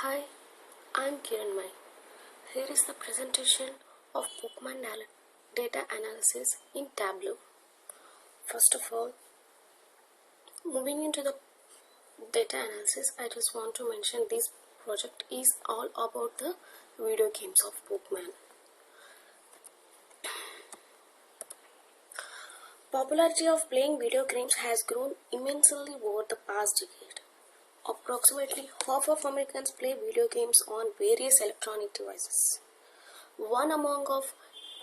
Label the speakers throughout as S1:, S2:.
S1: Hi, I'm Kiran Mai. Here is the presentation of Pokemon data analysis in Tableau. First of all, moving into the data analysis, I just want to mention this project is all about the video games of Pokemon. Popularity of playing video games has grown immensely over the past decade. Approximately half of Americans play video games on various electronic devices. One among of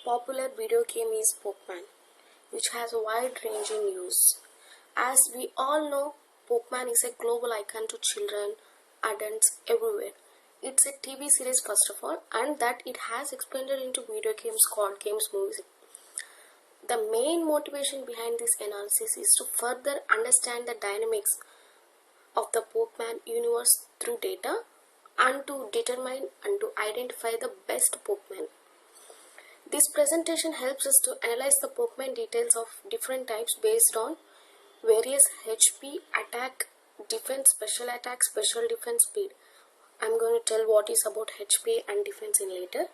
S1: popular video game is Pokemon, which has a wide-ranging use. As we all know, Pokemon is a global icon to children, adults everywhere. It's a TV series first of all, and that it has expanded into video games, card games, movies. The main motivation behind this analysis is to further understand the dynamics of the Pokemon universe through data and to determine and to identify the best Pokemon. This presentation helps us to analyze the Pokemon details of different types based on various HP, attack, defense, special attack, special defense, speed. I'm going to tell what is about HP and defense in later.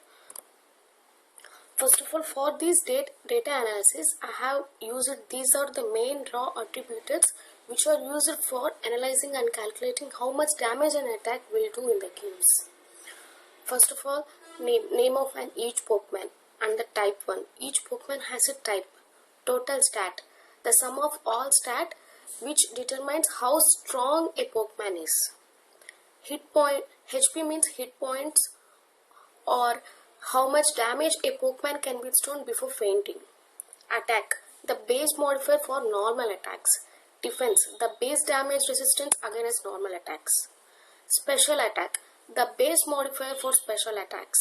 S1: First of all, for this data analysis, I have used these are the main raw attributes which are used for analyzing and calculating how much damage an attack will do in the games. First of all, name of each Pokemon and the type 1. Each Pokemon has a type, total stat, the sum of all stat which determines how strong a Pokemon is. Hit point, HP means hit points or how much damage a Pokemon can withstand before fainting. Attack, the base modifier for normal attacks. Defense, the base damage resistance against normal attacks. Special attack, the base modifier for special attacks.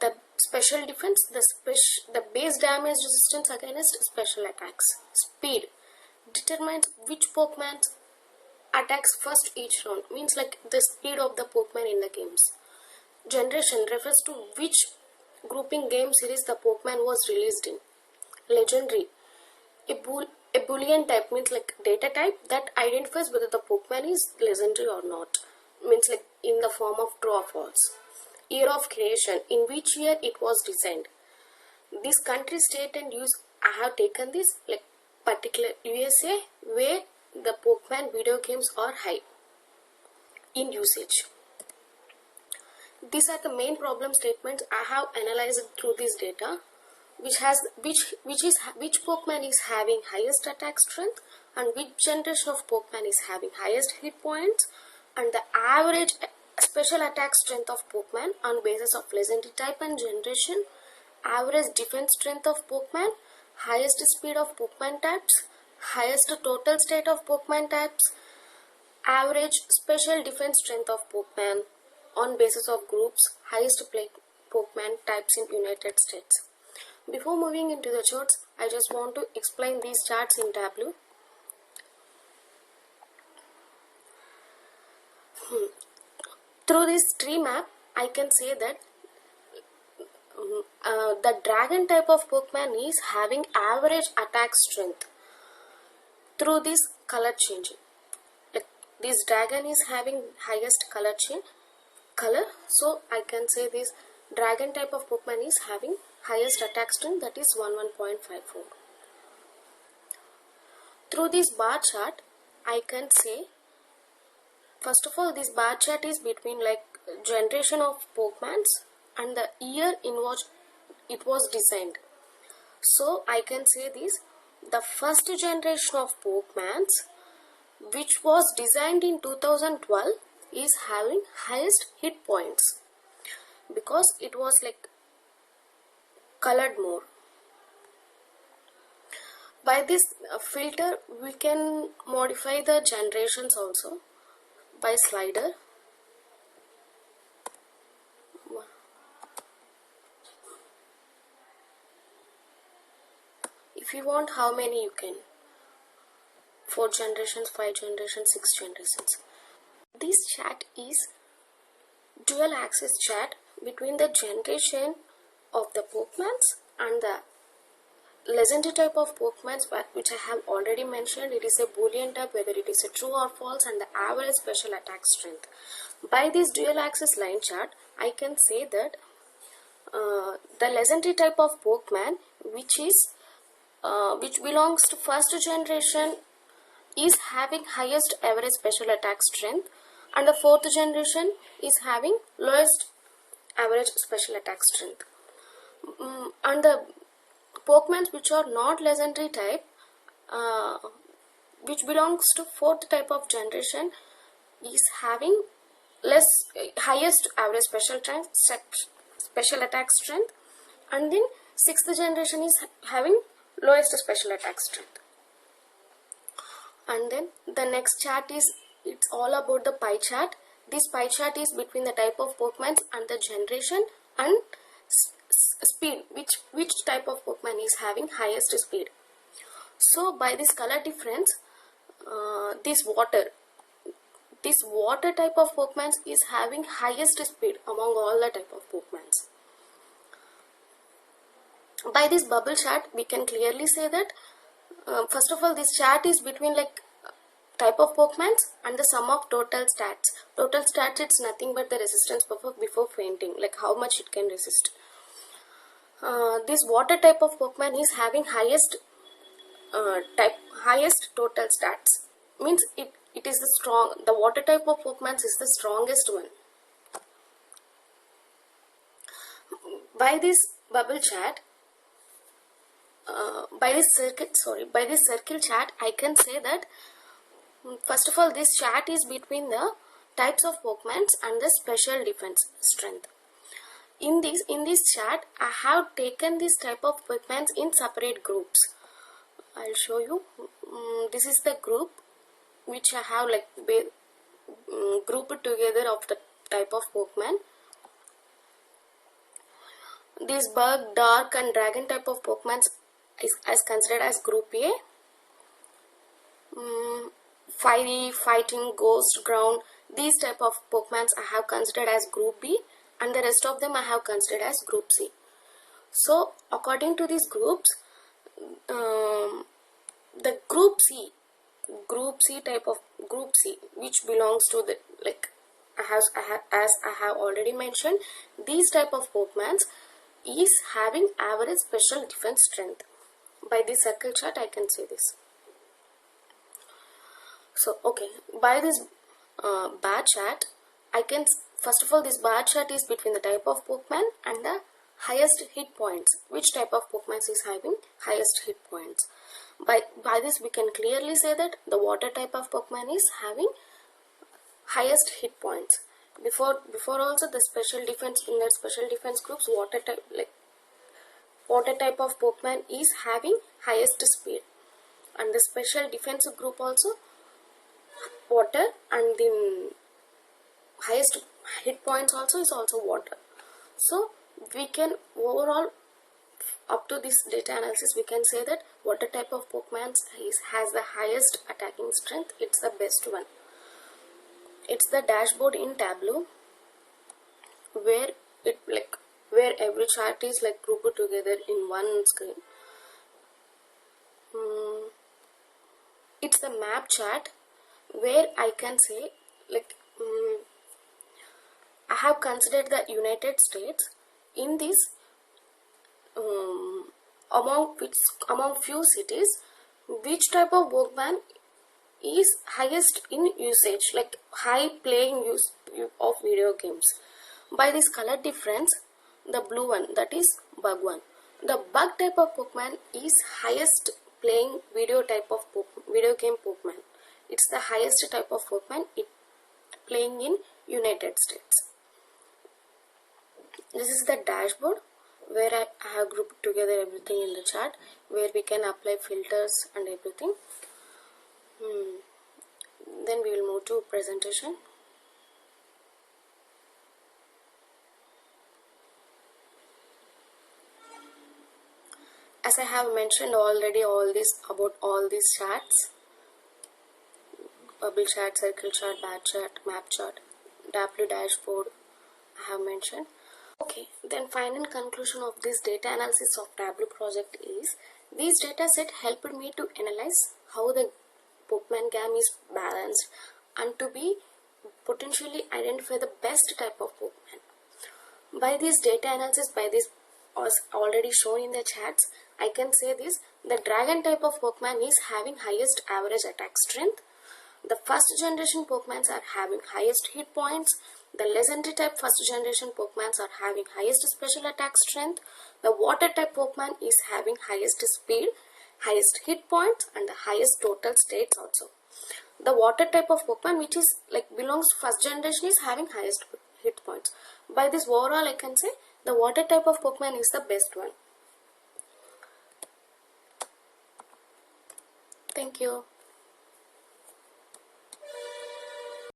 S1: The special defense, the base damage resistance against special attacks. Speed, determines which Pokemon attacks first each round, means like the speed of the Pokemon in the games. Generation refers to which grouping game series the Pokemon was released in. Legendary, a Boolean type means like data type that identifies whether the Pokemon is legendary or not, means like in the form of true or false. Year of creation, in which year it was designed. This country, state and use, I have taken this like particular USA where the Pokemon video games are high in usage. These are the main problem statements I have analyzed through this data, which Pokemon is having highest attack strength and which generation of Pokemon is having highest hit points and the average special attack strength of Pokemon on basis of legendary type and generation, average defense strength of Pokemon, highest speed of Pokemon types, highest total state of Pokemon types, average special defense strength of Pokemon on basis of groups, highest Pokemon types in United States. Before moving into the charts, I just want to explain these charts in Tableau. Through this tree map, I can say that the dragon type of Pokemon is having average attack strength through this color changing. Like this dragon is having highest color so I can say this dragon type of Pokemon is having highest attack strength, that is 11.54. Through this bar chart, I can say, first of all, this bar chart is between like generation of Pokemons and the year in which it was designed. So I can say this, the first generation of Pokemons which was designed in 2012 is having highest hit points because it was like colored more. By this filter we can modify the generations also by slider. If you want how many you can, 4 generations, 5 generations, 6 generations. This chart is dual axis chart between the generation of the Pokemons and the legendary type of Pokemon which I have already mentioned. It is a Boolean type, whether it is a true or false, and the average special attack strength. By this dual axis line chart, I can say that the legendary type of Pokemon which belongs to first generation is having highest average special attack strength, and the fourth generation is having lowest average special attack strength. And the Pokemons which are not legendary type, which belongs to fourth type of generation, is having highest average special attack strength, and then sixth generation is having lowest special attack strength. And then the next chart is, it's all about the pie chart. This pie chart is between the type of Pokemon and the generation and speed, which type of Pokemon is having highest speed. So by this color difference, this water type of Pokemon is having highest speed among all the type of Pokemon. By this bubble chart, we can clearly say that first of all, this chart is between type of Pokemon and the sum of total stats. Total stats, it's nothing but the resistance before fainting, like how much it can resist. This water type of Pokemon is having highest total stats. Means it is the water type of Pokemon is the strongest one. By this bubble chart, by this circle chart, I can say that first of all, this chart is between the types of Pokemon and the special defense strength. In this chart, I have taken this type of Pokemon in separate groups. I'll show you. This is the group which I have grouped together of the type of Pokemon. This bug, dark and dragon type of Pokemon is considered as group A. Fiery, fighting, ghost, ground, these type of Pokemon I have considered as group B, and the rest of them I have considered as group C. So according to these groups, the group C type of group C, which belongs to the as I have already mentioned, these type of Pokemon is having average special defense strength. By this circle chart, I can say this. So okay, by this bar chart, I can first of all, this bar chart is between the type of Pokemon and the highest hit points. Which type of Pokemon is having highest hit points? By this, we can clearly say that the water type of Pokemon is having highest hit points. Before also, the special defense, in that special defense groups, water type of Pokemon is having highest speed, and the special defense group also water, and the highest hit points also is also water. So we can overall, up to this data analysis, we can say that water type of Pokemon has the highest attacking strength. It's the best one. It's the dashboard in Tableau, where every chart is grouped together in one screen. It's the map chart, where I can say I have considered the United States. In this, among few cities, which type of Pokemon is highest in usage, high playing use of video games. By this color difference, the blue one, that is bug one. The bug type of Pokemon is highest playing video game Pokemon. It's the highest type of Pokemon playing in United States. This is the dashboard, where I have grouped together everything in the chart, where we can apply filters and everything. Then we will move to presentation. As I have mentioned already, about all these charts: bubble chart, circle chart, bar chart, map chart, Tableau dashboard, I have mentioned. Okay, then final conclusion of this data analysis of Tableau project is These data set helped me to analyze how the Pokemon game is balanced and to be potentially identify the best type of Pokemon. By this data analysis, by this was already shown in the charts, I can say this: the dragon type of Pokemon is having highest average attack strength. The first generation Pokemons are having highest hit points. The legendary type first generation Pokemons are having highest special attack strength. The water type Pokemon is having highest speed, highest hit points, and the highest total states also. The water type of Pokemon, which is like belongs to first generation, is having highest hit points. By this overall, I can say the water type of Pokemon is the best one. Thank you.